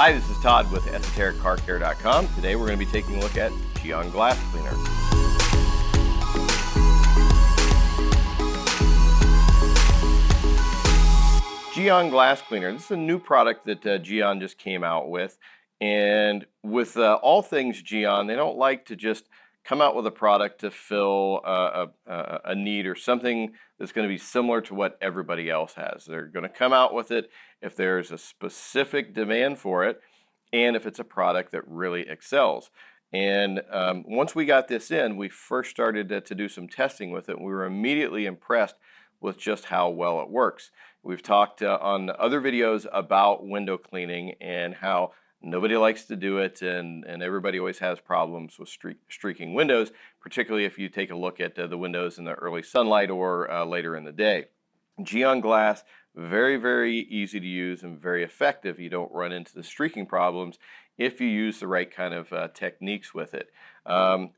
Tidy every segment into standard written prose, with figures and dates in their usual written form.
Hi, this is Todd with EsotericCarCare.com. Today we're going to be taking a look at Gyeon Glass Cleaner. Gyeon Glass Cleaner. This is a new product that Gyeon just came out with. And with all things Gyeon, they don't like to just come out with a product to fill a need or something that's going to be similar to what everybody else has. They're going to come out with it if there's a specific demand for it and if it's a product that really excels. And once we got this in, we first started to do some testing with it, and we were immediately impressed with just how well it works. We've talked on other videos about window cleaning and how nobody likes to do it, and everybody always has problems with streaking windows, particularly if you take a look at the windows in the early sunlight or later in the day. Gyeon Glass, very, very easy to use and very effective. You don't run into the streaking problems if you use the right kind of techniques with it.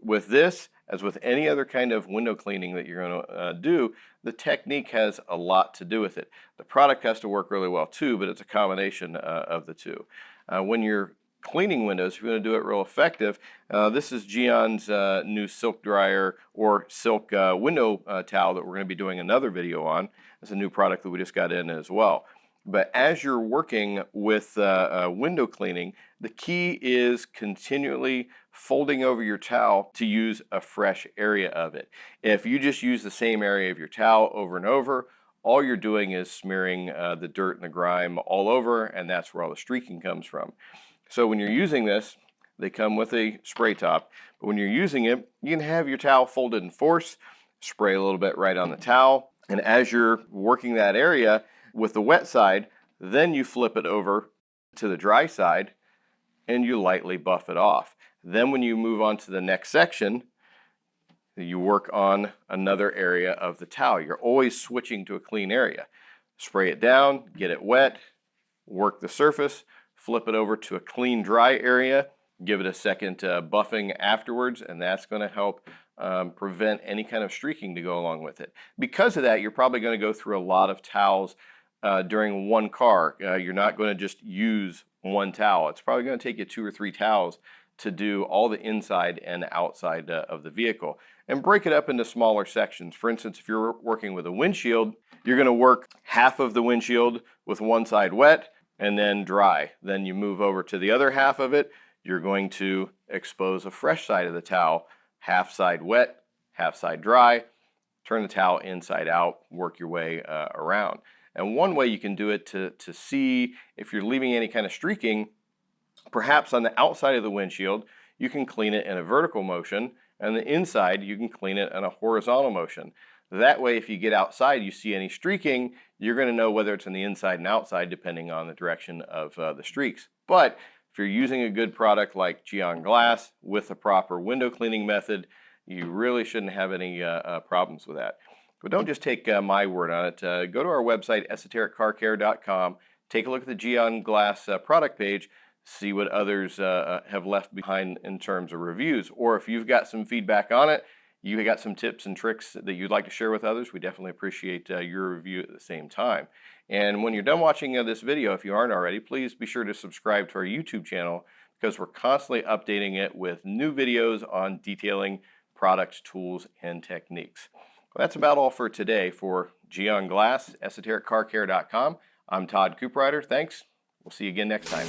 With this, as with any other kind of window cleaning that you're going to do, the technique has a lot to do with it. The product has to work really well too, but it's a combination of the two. When you're cleaning windows, if you're going to do it real effective, this is Gyeon's new silk dryer or silk window towel that we're going to be doing another video on. It's a new product that we just got in as well. But as you're working with window cleaning, the key is continually folding over your towel to use a fresh area of it. If you just use the same area of your towel over and over, all you're doing is smearing the dirt and the grime all over, and that's where all the streaking comes from. So when you're using this, they come with a spray top, but when you're using it, you can have your towel folded in force, spray a little bit right on the towel, and as you're working that area with the wet side, then you flip it over to the dry side and you lightly buff it off. Then when you move on to the next section, you work on another area of the towel. You're always switching to a clean area. Spray it down, get it wet, work the surface, flip it over to a clean dry area, give it a second buffing afterwards, and that's going to help prevent any kind of streaking to go along with it. Because of that, you're probably going to go through a lot of towels during one car. You're not going to just use one towel. It's probably going to take you 2 or 3 towels to do all the inside and outside of the vehicle, and break it up into smaller sections. For instance, if you're working with a windshield, you're going to work half of the windshield with one side wet and then dry. Then you move over to the other half of it. You're going to expose a fresh side of the towel, half side wet, half side dry. Turn the towel inside out, work your way around. And one way you can do it to see if you're leaving any kind of streaking, perhaps on the outside of the windshield, you can clean it in a vertical motion, and the inside you can clean it in a horizontal motion. That way, if you get outside, you see any streaking, you're going to know whether it's on the inside and outside depending on the direction of the streaks. But if you're using a good product like Gyeon Glass with a proper window cleaning method, you really shouldn't have any problems with that. But don't just take my word on it. Go to our website, EsotericCarCare.com, take a look at the Gyeon Glass product page, see what others have left behind in terms of reviews. Or if you've got some feedback on it, you got some tips and tricks that you'd like to share with others, we definitely appreciate your review at the same time. And when you're done watching this video, if you aren't already, please be sure to subscribe to our YouTube channel, because we're constantly updating it with new videos on detailing products, tools, and techniques. Well, that's about all for today. For Gyeon Glass, EsotericCarCare.com, I'm Todd Cooprider. Thanks. We'll see you again next time.